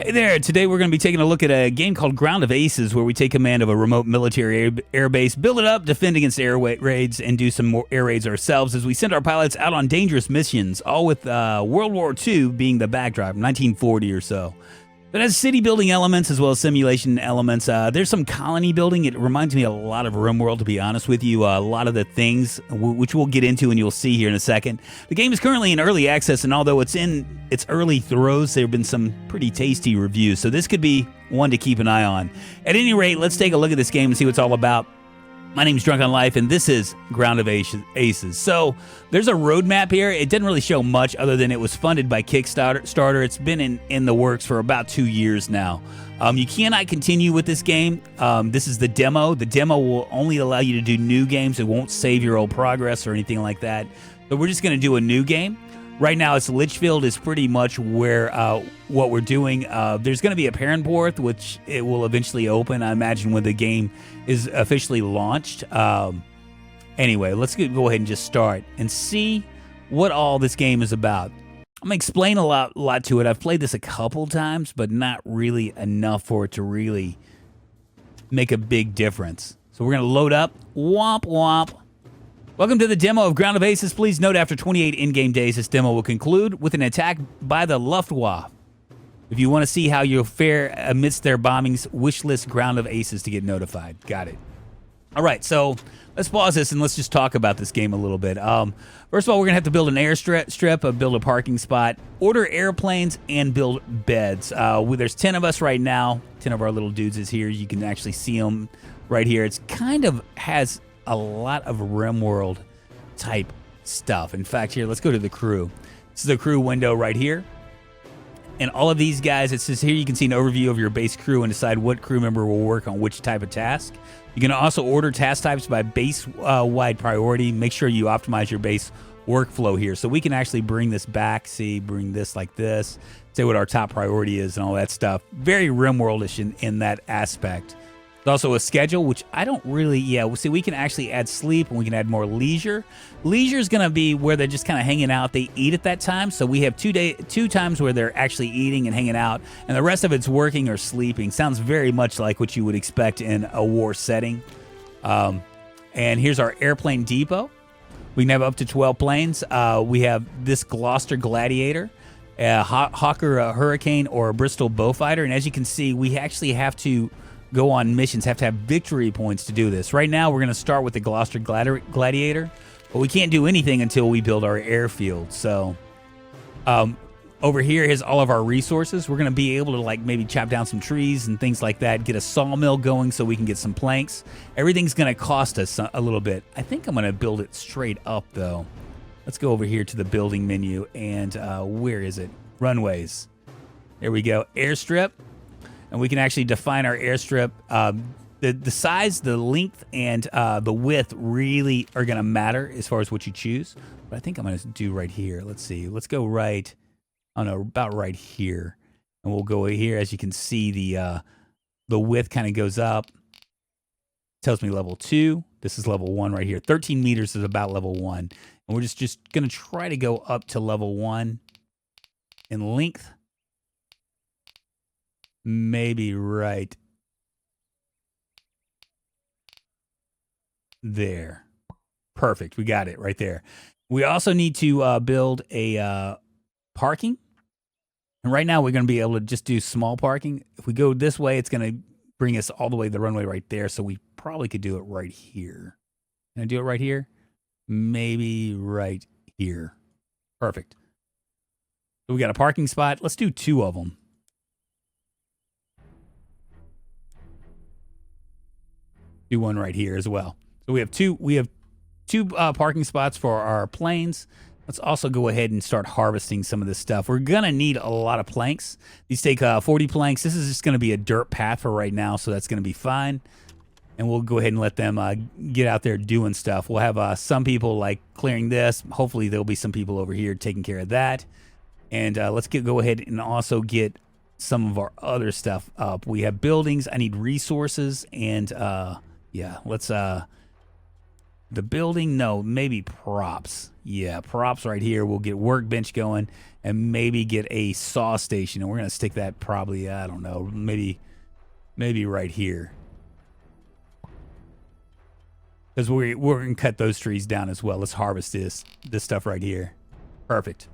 Hey there, today we're going to be taking a look at a game called Ground of Aces, where we take command of a remote military air base, build it up, defend against air raids, and do some more air raids ourselves as we send our pilots out on dangerous missions, all with World War II being the backdrop, 1940 or so. It has city building elements as well as simulation elements. There's some colony building. It reminds me a lot of Rimworld, to be honest with you. A lot of the things, which we'll get into and you'll see here in a second. The game is currently in early access, and although it's in its early throes, there have been some pretty tasty reviews. So this could be one to keep an eye on. At any rate, let's take a look at this game and see what it's all about. My name's Drunkonlife, and this is Ground of Aces. So there's a roadmap here. It didn't really show much other than it was funded by Kickstarter. It's been in the works for about 2 years now. You cannot continue with this game. This is the demo. The demo will only allow you to do new games. It won't save your old progress or anything like that. But we're just going to do a new game. Right now, it's Litchfield is pretty much where what we're doing. There's going to be a Perranporth, which it will eventually open, I imagine, when the game is officially launched. Anyway, let's go ahead and just start and see what all this game is about. I'm going to explain a lot to it. I've played this a couple times, but not really enough for it to really make a big difference. So we're going to load up. Womp womp. Welcome to the demo of Ground of Aces. Please note after 28 in-game days, this demo will conclude with an attack by the Luftwaffe. If you want to see how you'll fare amidst their bombings, wish list Ground of Aces to get notified. Got it. All right, so let's pause this and let's just talk about this game a little bit. First of all, we're going to have to build an airstrip, build a parking spot, order airplanes, and build beds. There's 10 of us right now. 10 of our little dudes is here. You can actually see them right here. It's kind of has a lot of Rimworld type stuff. In fact, here, let's go to the crew. This is the crew window right here. And all of these guys, it says here you can see an overview of your base crew and decide what crew member will work on which type of task. You can also order task types by base-wide priority. Make sure you optimize your base workflow here. So we can actually bring this back, bring this like this, say what our top priority is and all that stuff. Very Rimworld-ish in that aspect. There's also a schedule, which I don't really, see, we can actually add sleep and we can add more leisure. Leisure is going to be where they're just kind of hanging out. They eat at that time. So we have two times where they're actually eating and hanging out, and the rest of it's working or sleeping. Sounds very much like what you would expect in a war setting. And here's our airplane depot. We can have up to 12 planes. We have this Gloucester Gladiator, a Hawker Hurricane, or a Bristol Beaufighter. And as you can see, we actually have to go on missions, have to have victory points to do this. Right now, we're going to start with the Gloucester Gladiator, but we can't do anything until we build our airfield. So over here is all of our resources. We're going to be able to like maybe chop down some trees and things like that, get a sawmill going so we can get some planks. Everything's going to cost us a little bit. I think I'm going to build it straight up, though. Let's go over here to the building menu, and where is it? Runways. There we go. Airstrip. And we can actually define our airstrip. The size, the length, and the width really are going to matter as far as what you choose. But I think I'm going to do right here. Let's see. Let's go right, I don't know, about right here. And we'll go here. As you can see, the width kind of goes up. Tells me level 2. This is level 1 right here. 13 meters is about level 1. And we're just going to try to go up to level 1 in length. Maybe right there. Perfect. We got it right there. We also need to build a parking. And right now we're going to be able to just do small parking. If we go this way, it's going to bring us all the way to the runway right there. So we probably could do it right here. Can I do it right here? Maybe right here. Perfect. So we got a parking spot. Let's do 2 of them. Do one right here as well. So we have two parking spots for our planes. Let's also go ahead and start harvesting some of this stuff. We're gonna need a lot of planks. These take 40 planks. This is just gonna be a dirt path for right now, so that's gonna be fine. And we'll go ahead and let them get out there doing stuff. We'll have some people like clearing this. Hopefully there'll be some people over here taking care of that. And let's go ahead and also get some of our other stuff up. We have buildings. I need resources and yeah, let's The building? No, maybe props. Yeah, props right here. We'll get workbench going and maybe get a saw station. And we're going to stick that probably, I don't know, maybe right here. Because we're going to cut those trees down as well. Let's harvest this stuff right here. Perfect.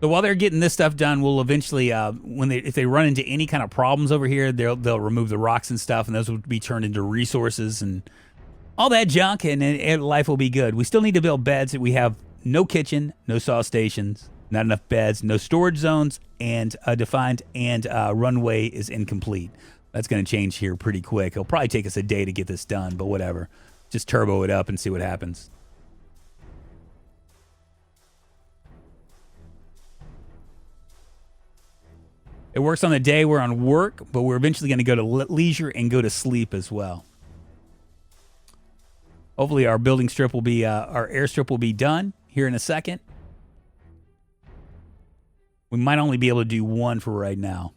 So while they're getting this stuff done, we'll eventually, if they run into any kind of problems over here, they'll remove the rocks and stuff, and those will be turned into resources and all that junk, and life will be good. We still need to build beds. We have no kitchen, no saw stations, not enough beds, no storage zones, and defined, and runway is incomplete. That's going to change here pretty quick. It'll probably take us a day to get this done, but whatever. Just turbo it up and see what happens. It works on the day we're on work, but we're eventually going to go to leisure and go to sleep as well. Hopefully our building strip will be, our airstrip will be done here in a second. We might only be able to do one for right now.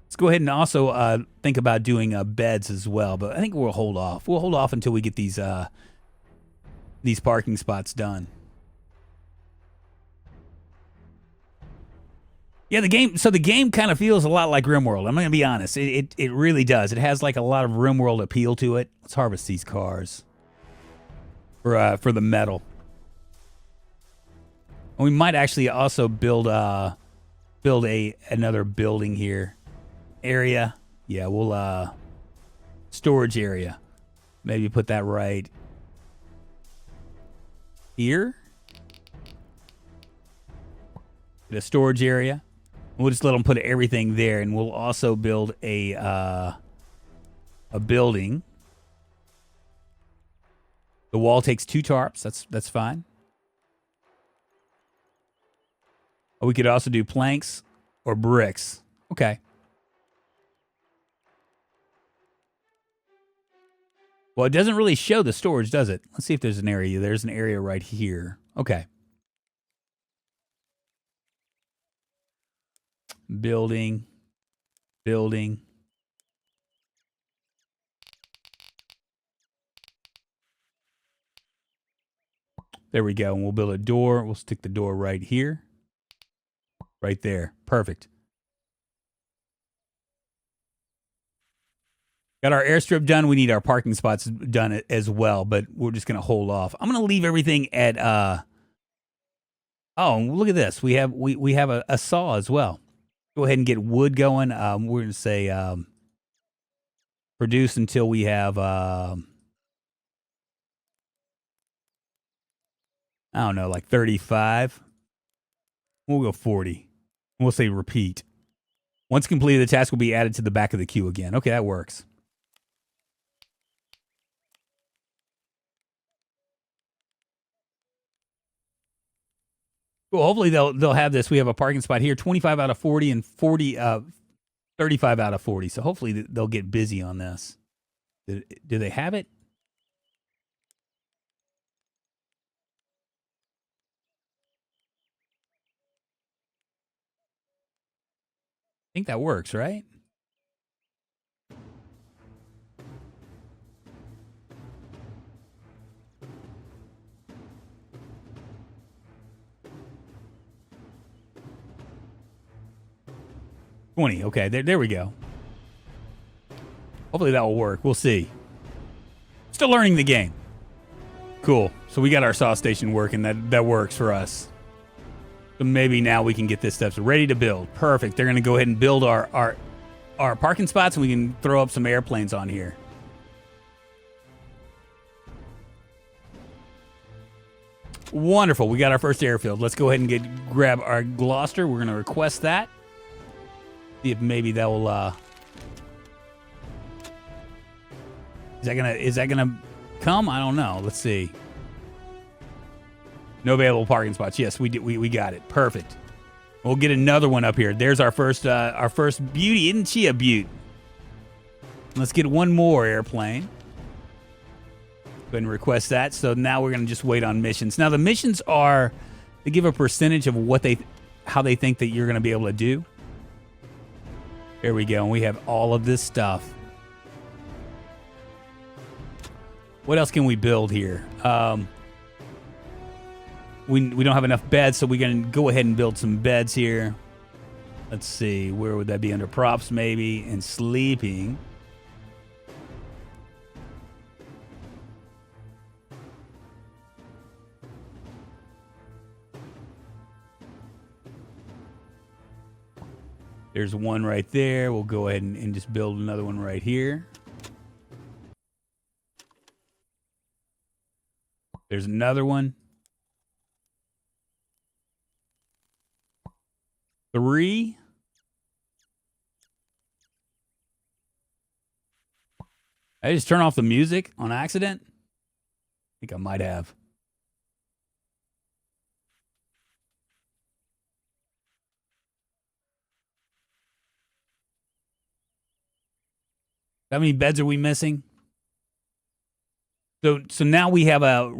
Let's go ahead and also think about doing beds as well, but I think we'll hold off. We'll hold off until we get these parking spots done. Yeah, the game kind of feels a lot like Rimworld. I'm going to be honest. It really does. It has like a lot of Rimworld appeal to it. Let's harvest these cars for the metal. And we might actually also build another building here. Area. Yeah, we'll storage area. Maybe put that right here. Get a storage area. We'll just let them put everything there, and we'll also build a building. The wall takes 2 tarps. That's fine. Or we could also do planks or bricks. Okay. Well, it doesn't really show the storage, does it? Let's see if there's an area. There's an area right here. Okay. Building. Building. There we go. And we'll build a door. We'll stick the door right here. Right there. Perfect. Got our airstrip done. We need our parking spots done as well, but we're just going to hold off. I'm going to leave everything at, oh, look at this. We have a saw as well. Go ahead and get wood going. We're going to say produce until we have, I don't know, like 35. We'll go 40. We'll say repeat. Once completed, the task will be added to the back of the queue again. Okay, that works. Cool. Hopefully they'll have this. We have a parking spot here, 25 out of 40 and 35 out of 40. So hopefully they'll get busy on this. Do they have it? I think that works, right? Okay, there we go. Hopefully that will work. We'll see. Still learning the game. Cool. So we got our saw station working. That works for us. So maybe now we can get this stuff ready to build. Perfect. They're going to go ahead and build our parking spots, and we can throw up some airplanes on here. Wonderful. We got our first airfield. Let's go ahead and grab our Gloucester. We're going to request that. See if maybe that will is that gonna come? I don't know. Let's see. No available parking spots. Yes, we got it. Perfect. We'll get another one up here. There's our first beauty. Isn't she a beaut? Let's get one more airplane. Go ahead and request that. So now we're gonna just wait on missions. Now the missions are, they give a percentage of how they think that you're gonna be able to do. There we go. And we have all of this stuff. What else can we build here? We don't have enough beds, so we're going to go ahead and build some beds here. Let's see. Where would that be? Under props, maybe, and sleeping. There's one right there. We'll go ahead and just build another one right here. There's another one. 3. I just turn off the music on accident? I think I might have. How many beds are we missing? So now we have a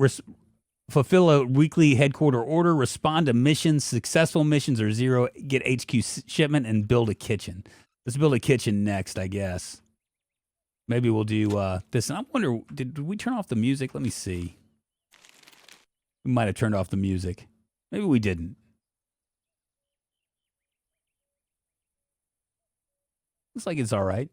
fulfill a weekly headquarter order, respond to missions. Successful missions are 0. Get HQ shipment and build a kitchen. Let's build a kitchen next, I guess. Maybe we'll do this. And I wonder, did we turn off the music? Let me see. We might have turned off the music. Maybe we didn't. Looks like it's all right.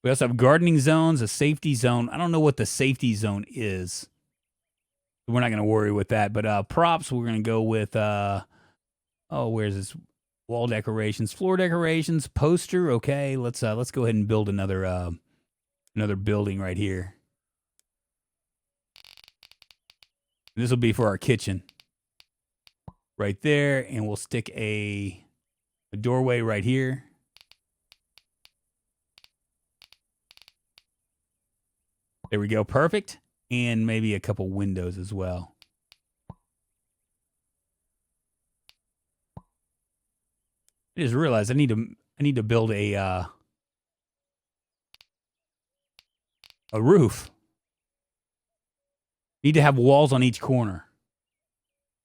We also have gardening zones, a safety zone. I don't know what the safety zone is. We're not going to worry with that. But props, we're going to go with, where's this? Wall decorations, floor decorations, poster. Okay, let's go ahead and build another building right here. This will be for our kitchen. Right there, and we'll stick a doorway right here. There we go, perfect. And maybe a couple windows as well. I just realized I need to build a roof. Need to have walls on each corner.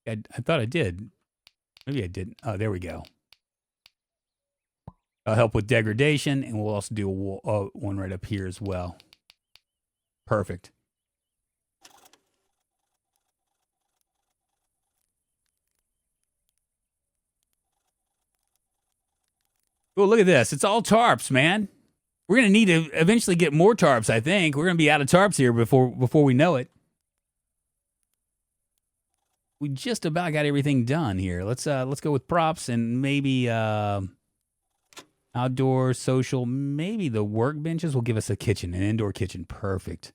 I thought I did. Maybe I didn't. Oh, there we go. I'll help with degradation, and we'll also do one right up here as well. Perfect. Oh, look at this. It's all tarps, man. We're going to need to eventually get more tarps, I think. We're going to be out of tarps here before we know it. We just about got everything done here. Let's go with props and maybe outdoor, social, maybe the workbenches will give us a kitchen, an indoor kitchen. Perfect.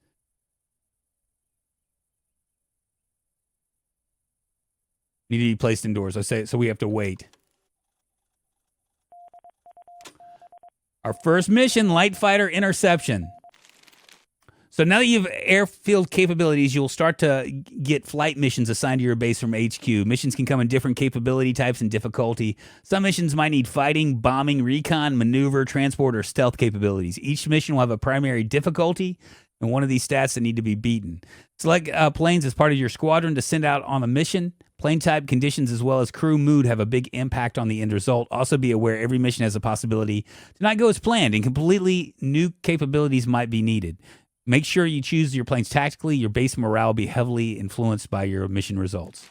Need to be placed indoors. So we have to wait. Our first mission, light fighter interception. So now that you have airfield capabilities, you'll start to get flight missions assigned to your base from HQ. Missions can come in different capability types and difficulty. Some missions might need fighting, bombing, recon, maneuver, transport, or stealth capabilities. Each mission will have a primary difficulty and one of these stats that need to be beaten. Select planes as part of your squadron to send out on a mission. Plane type, conditions, as well as crew mood have a big impact on the end result. Also be aware every mission has a possibility to not go as planned, and completely new capabilities might be needed. Make sure you choose your planes tactically. Your base morale will be heavily influenced by your mission results.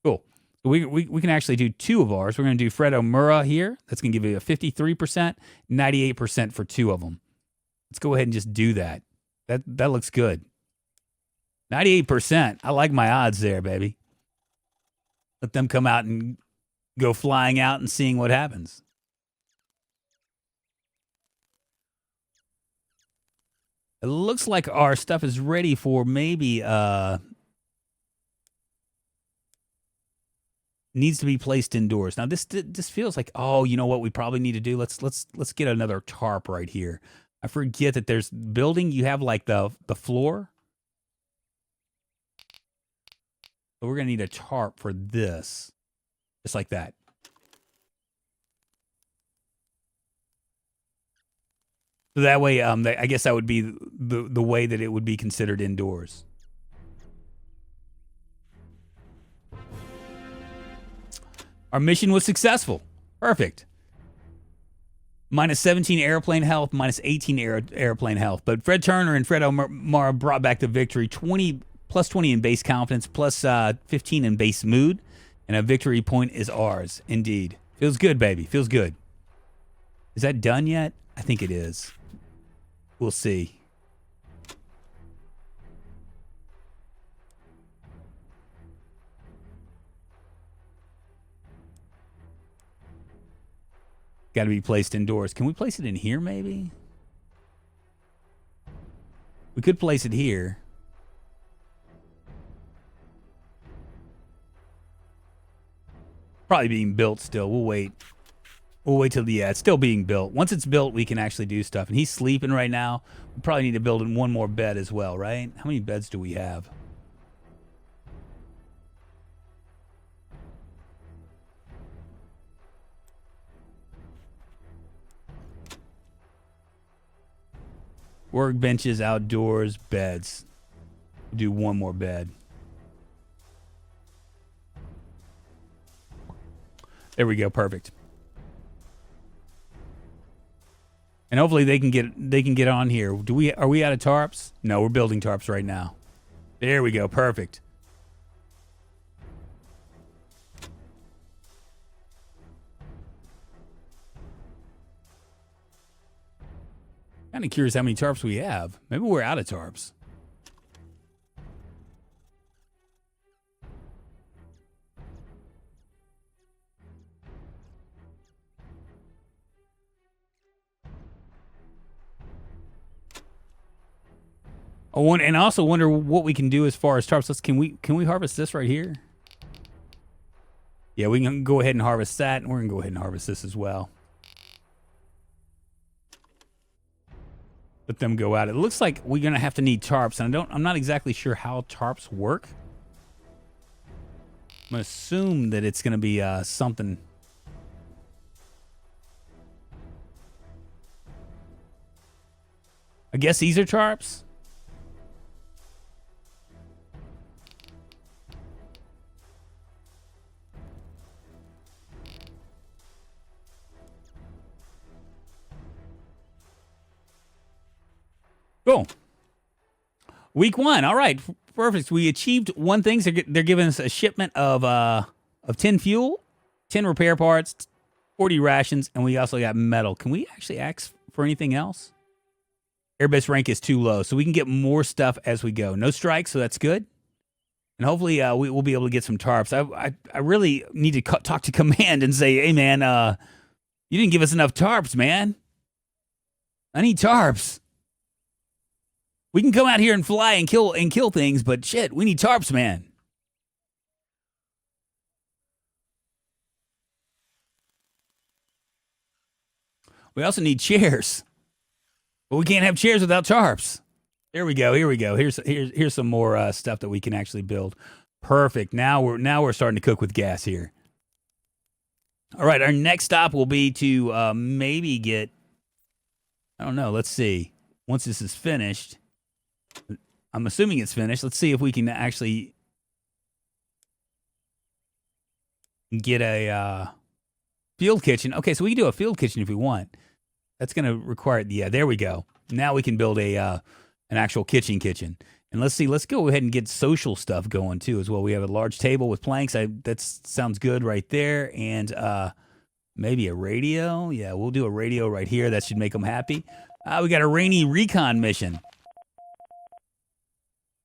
Cool. So we can actually do 2 of ours. We're going to do Fred O'Mura here. That's going to give you a 53%, 98% for 2 of them. Let's go ahead and just do that. That looks good. 98%. I like my odds there, baby. Let them come out and go flying out and seeing what happens. It looks like our stuff is ready for maybe needs to be placed indoors. Now this feels like, oh, you know what we probably need to do? Let's get another tarp right here. I forget that there's building, you have like the floor. So we're going to need a tarp for this. Just like that. So that way, I guess that would be the way that it would be considered indoors. Our mission was successful. Perfect. Minus 17 airplane health, minus 18 airplane health. But Fred Turner and Fred O'Mara brought back the victory. Plus 20 in base confidence, plus 15 in base mood. And a victory point is ours, indeed. Feels good, baby. Feels good. Is that done yet? I think it is. We'll see. Got to be placed indoors. Can we place it in here, maybe? We could place it here. Probably being built still. We'll wait. We'll wait till it's still being built. Once it's built, we can actually do stuff. And he's sleeping right now. We probably need to build in one more bed as well, right? How many beds do we have? Workbenches, outdoors, beds. We'll do one more bed. There we go. Perfect. And hopefully they can get on here. Are we out of tarps? No, we're building tarps right now. There we go. Perfect. Kind of curious how many tarps we have. Maybe we're out of tarps. And I also wonder what we can do as far as tarps. Can we harvest this right here? Yeah, we can go ahead and harvest that, and we're gonna go ahead and harvest this as well. Let them go out. It looks like we're gonna have to need tarps, and I'm not exactly sure how tarps work. I'm gonna assume that it's gonna be something. I guess these are tarps. Cool. Week 1. All right. Perfect. We achieved one thing. So they're giving us a shipment of 10 fuel, 10 repair parts, 40 rations, and we also got metal. Can we actually ask for anything else? Airbase rank is too low, so we can get more stuff as we go. No strikes, so that's good. And hopefully we'll be able to get some tarps. I really need to talk to command and say, hey, man, you didn't give us enough tarps, man. I need tarps. We can come out here and fly and kill things, but shit, we need tarps, man. We also need chairs. But we can't have chairs without tarps. There we go. Here we go. Here's some more stuff that we can actually build. Perfect. Now we're starting to cook with gas here. All right, our next stop will be to maybe get, I don't know, let's see. Once this is finished, I'm assuming it's finished. Let's see if we can actually get a field kitchen. Okay, so we can do a field kitchen if we want. That's going to require, yeah, there we go. Now we can build an actual kitchen. And let's see, let's go ahead and get social stuff going too as well. We have a large table with planks. That sounds good right there. And maybe a radio. Yeah, we'll do a radio right here. That should make them happy. We got a rainy recon mission.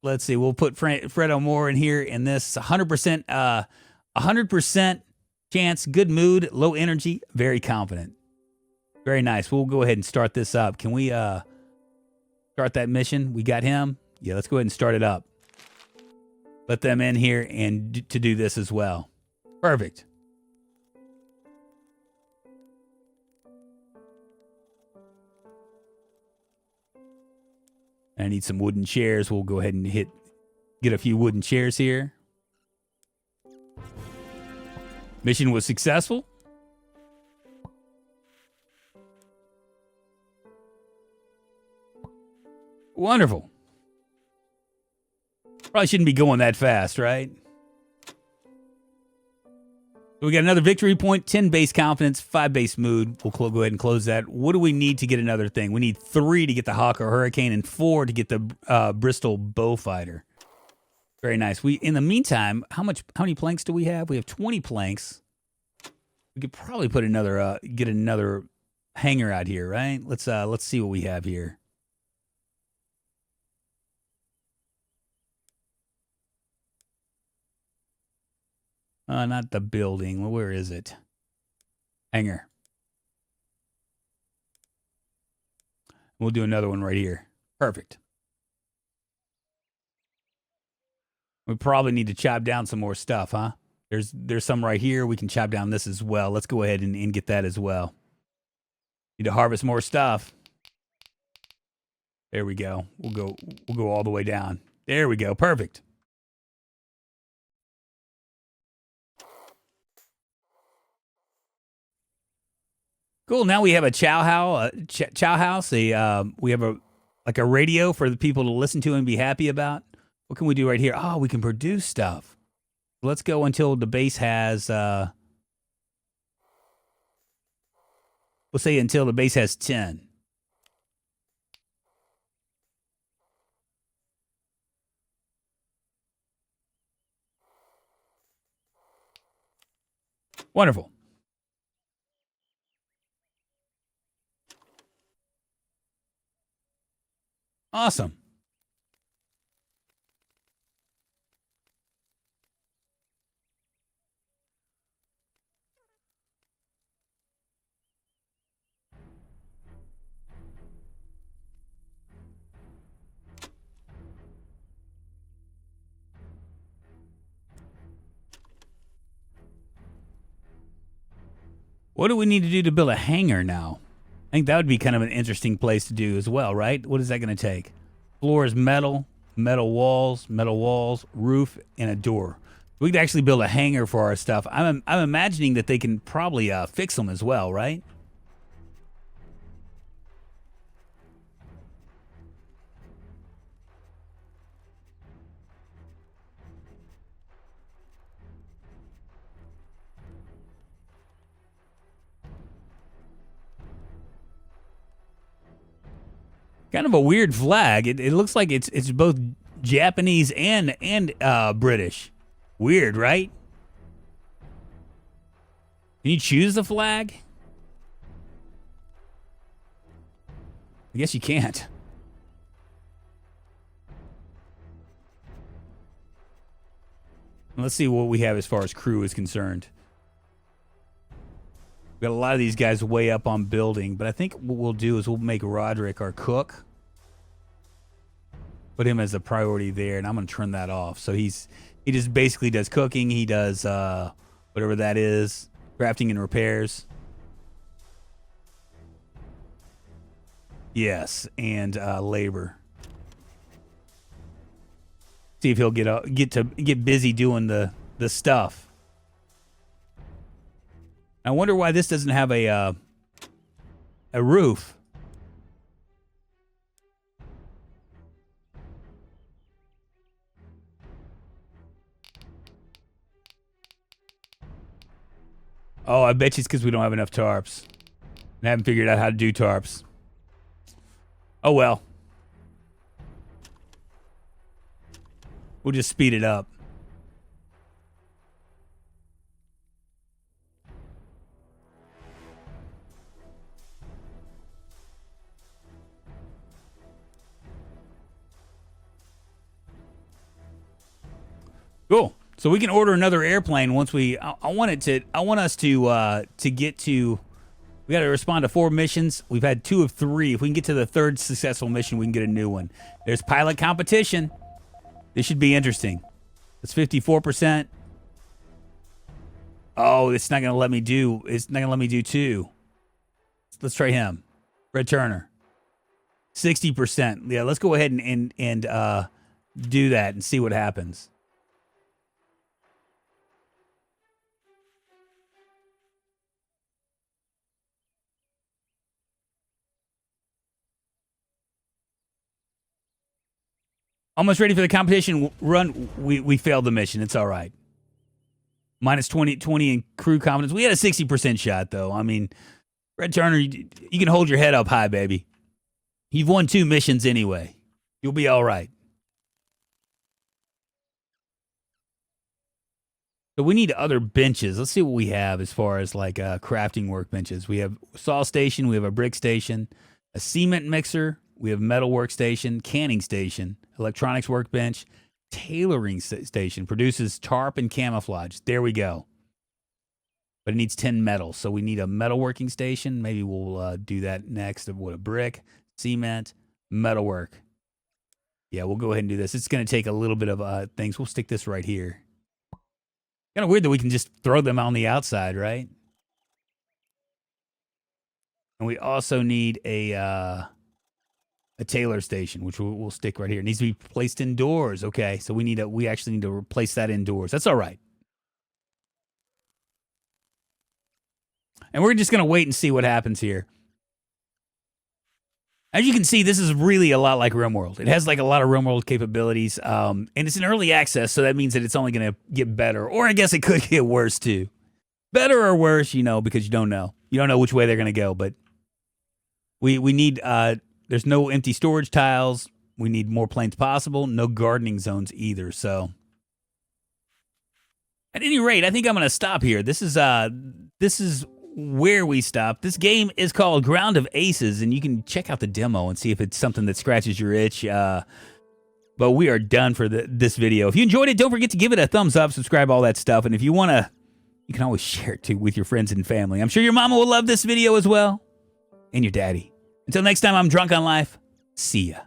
Let's see, we'll put Fred O'More in here in this 100% chance, good mood, low energy, very confident. Very nice. We'll go ahead and start this up. Can we start that mission? We got him. Yeah, let's go ahead and start it up. Let them in here and to do this as well. Perfect. I need some wooden chairs. We'll go ahead and get a few wooden chairs here. Mission was successful. Wonderful. Probably shouldn't be going that fast, right? So we got another victory point, 10 base confidence, 5 base mood. We'll go ahead and close that. What do we need to get another thing? We need 3 to get the Hawk or Hurricane and 4 to get the Bristol Bowfighter. Very nice. In the meantime, how many planks do we have? We have 20 planks. We could probably put another get another hangar out here, right? Let's see what we have here. Not the building. Well, where is it? Hangar. We'll do another one right here. Perfect. We probably need to chop down some more stuff, huh? There's some right here. We can chop down this as well. Let's go ahead and get that as well. Need to harvest more stuff. There we go. We'll go all the way down. There we go. Perfect. Cool. Now we have a chow house. We have a radio for the people to listen to and be happy about. What can we do right here? Oh, we can produce stuff. Let's go until the base has. We'll say until the base has 10. Wonderful. Awesome. What do we need to do to build a hangar now? I think that would be kind of an interesting place to do as well, right? What is that going to take? Floor is metal walls, roof, and a door. We could actually build a hangar for our stuff. I'm imagining that they can probably fix them as well, right? Kind of a weird flag. It looks like it's both Japanese and British. Weird, right? Can you choose the flag? I guess you can't. Let's see what we have as far as crew is concerned. We've got a lot of these guys way up on building, but I think what we'll do is we'll make Roderick our cook. Put him as a priority there, and I'm going to turn that off. So he just basically does cooking. He does whatever that is, crafting and repairs. Yes, and labor. See if he'll get busy doing the stuff. I wonder why this doesn't have a roof. Oh, I bet you it's because we don't have enough tarps. I haven't figured out how to do tarps. Oh, well. We'll just speed it up. Cool. So we can order another airplane once we. I want us to get to. We got to respond to 4 missions. We've had 2 of 3. If we can get to the 3rd successful mission, we can get a new one. There's pilot competition. This should be interesting. It's 54%. Oh, it's not gonna let me do. It's not gonna let me do 2. Let's try him. Red Turner. 60%. Yeah, let's go ahead and do that and see what happens. Almost ready for the competition run. We failed the mission. It's all right. Minus 20 in crew confidence. We had a 60% shot, though. I mean, Red Turner, you can hold your head up high, baby. You've won 2 missions anyway. You'll be all right. So we need other benches. Let's see what we have as far as like crafting workbenches. We have saw station. We have a brick station, a cement mixer. We have metal workstation, canning station, electronics workbench, tailoring station. Produces tarp and camouflage. There we go. But it needs 10 metal. So we need a metalworking station. Maybe we'll do that next. What, a brick, cement, metalwork. Yeah, we'll go ahead and do this. It's going to take a little bit of things. We'll stick this right here. Kind of weird that we can just throw them on the outside, right? And we also need a tailor station, which we'll stick right here. It needs to be placed indoors. Okay, so we actually need to replace that indoors. That's all right. And we're just going to wait and see what happens here. As you can see, this is really a lot like Rimworld. It has like a lot of Rimworld capabilities, and it's in early access, so that means that it's only going to get better. Or I guess it could get worse, too. Better or worse, because you don't know. You don't know which way they're going to go, but we need, there's no empty storage tiles. We need more planes possible. No gardening zones either, so. At any rate, I think I'm going to stop here. This is where we stop. This game is called Ground of Aces, and you can check out the demo and see if it's something that scratches your itch. But we are done for this video. If you enjoyed it, don't forget to give it a thumbs up, subscribe, all that stuff. And if you want to, you can always share it too with your friends and family. I'm sure your mama will love this video as well, and your daddy. Until next time, I'm Drunkonlife. See ya.